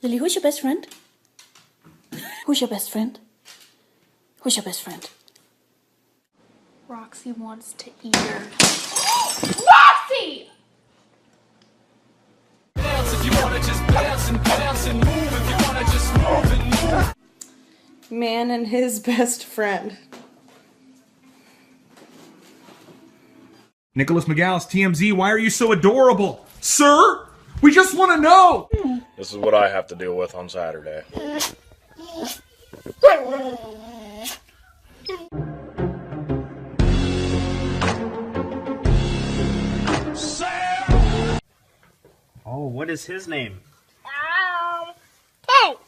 Lily, who's your best friend? Who's your best friend? Who's your best friend? Roxy wants to eat her. Roxy! Man and his best friend. Nicholas McGallis, TMZ, why are you so adorable? Sir, we just want to know! This is what I have to deal with on Saturday. Oh, what is his name? Tank.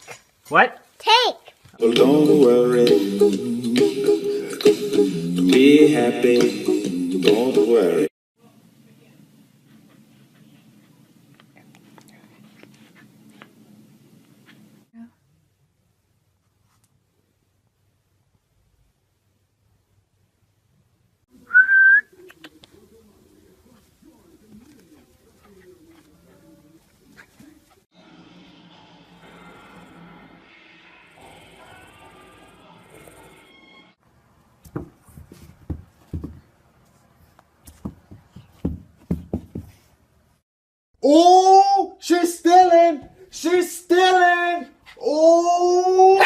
What? Tank. Well, don't worry. Be happy. Don't worry. Oh, she's stealing! She's stealing! Oh!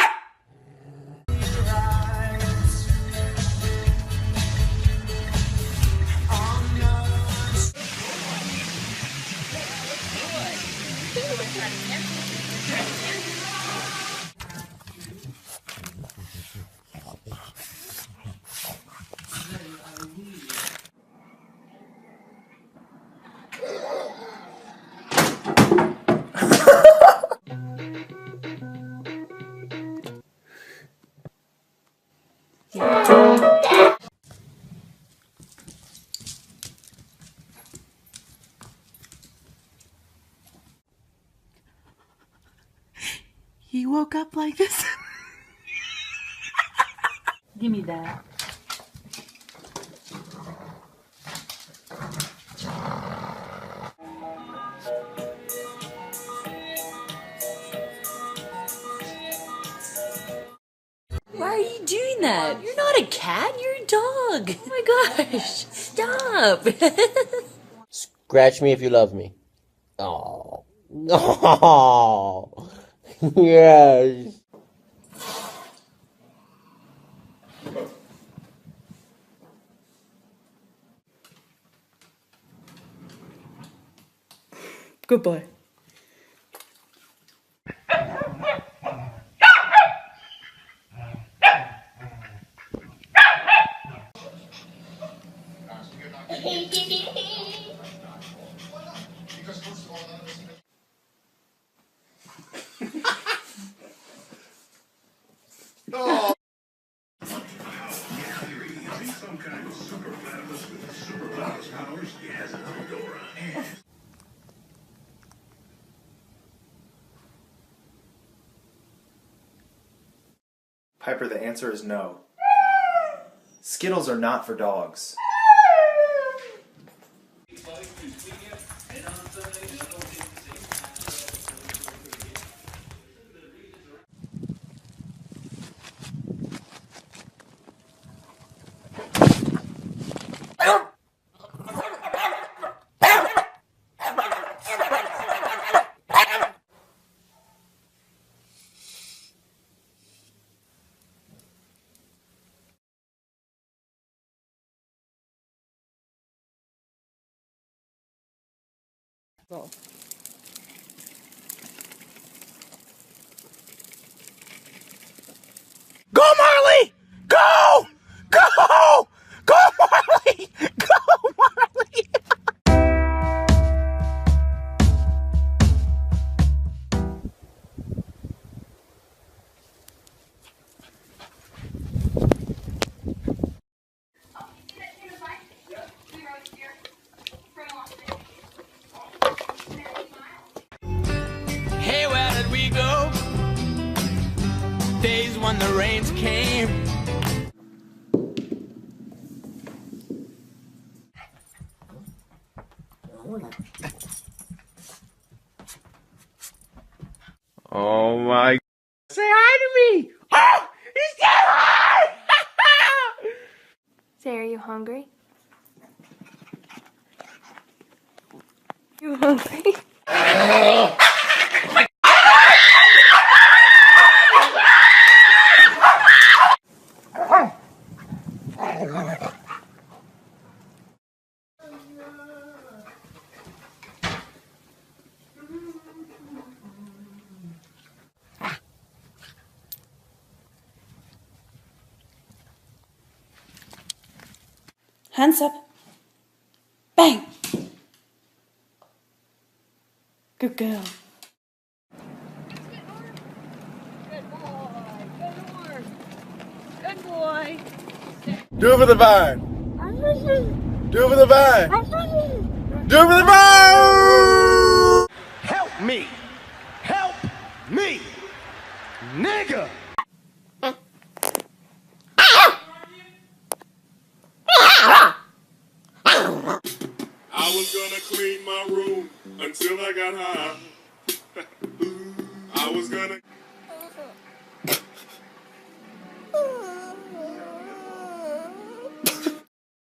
He woke up like this. Give me that. Why are you doing that? You're not a cat, you're a dog. Oh my gosh, stop. Scratch me if you love me. Oh. Oh. Yes. Good boy. Piper, the answer is no. Skittles are not for dogs. Go. Go, Marley! Go! Go! Go, Marley! Go, Marley! Hey, where did we go? Days when the rains came. Oh my. Say hi to me! Oh! He said hi! Say, are you hungry? You hungry? Hands up. Bang. Good girl. Good boy. Do it for the vine! Do it for the vine! Do it for the vine! Help me! Help me! Nigga! I was gonna clean my room until I got high. I was gonna.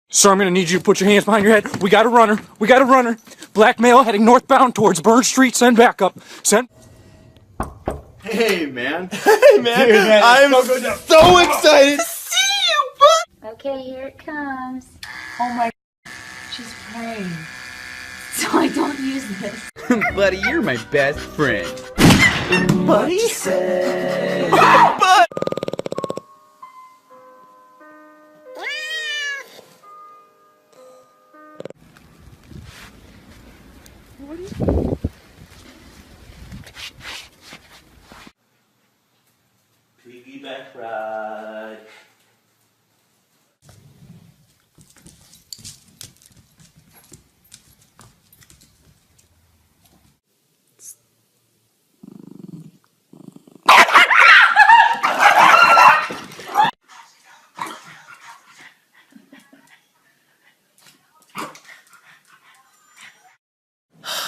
Sir, I'm gonna need you to put your hands behind your head. We got a runner. We got a runner. Black male heading northbound towards Burn Street. Send backup. Send. Hey, man. Hey man, I'm so excited to see you, bud! Okay, here it comes. Oh my. She's praying. So I don't use this. Buddy, you're my best friend. Buddy? Bud! Piggyback ride.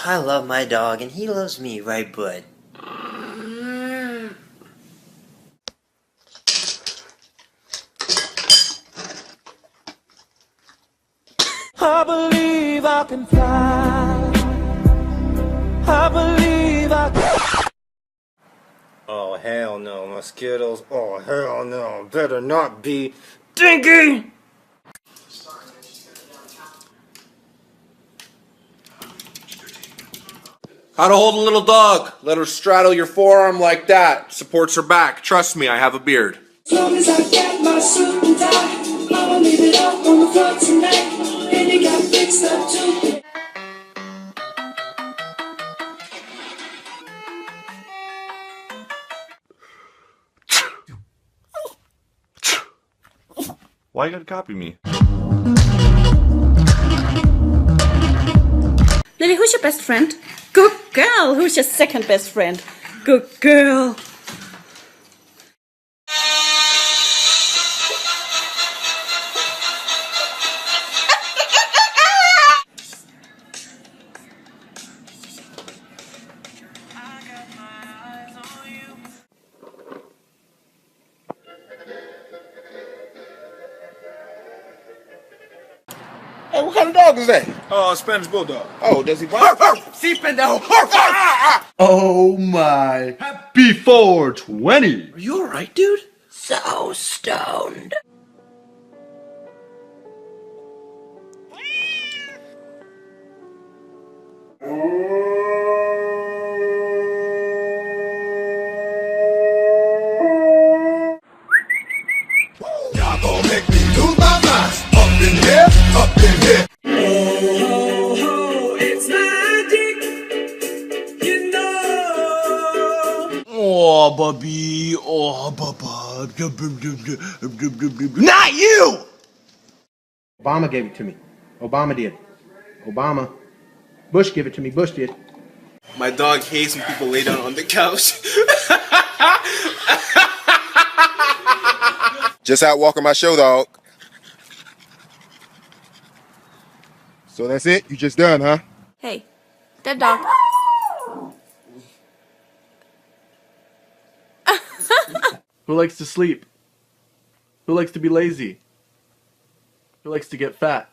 I love my dog and he loves me, right, bud? I believe I can fly. I believe I can. Oh hell no, mosquitoes. Oh hell no, better not be dinky! How to hold a little dog. Let her straddle your forearm like that. Supports her back. Trust me, I have a beard. As long as I get my suit and tie, I'ma leave it out on the floor tonight. And it got fixed up too. Why you gotta copy me? Lily, who's your best friend? Good girl. Who's your second best friend? Good girl. Hey, what kind of dog is that? Spanish Bulldog. Oh, does he bark? See, pendejo! Oh my. Happy 420. Are you alright, dude? So stoned. Y'all gon' make me lose my mind. Up in here, up in here. It's magic, you know. Oh, Bubby. Oh, Bubba. Not you! Obama gave it to me. Obama did. Obama. Bush gave it to me. Bush did. My dog hates when people lay down on the couch. Just out walking my show, dog. So that's it? You just done, huh? Hey, that dog. Who likes to sleep? Who likes to be lazy? Who likes to get fat?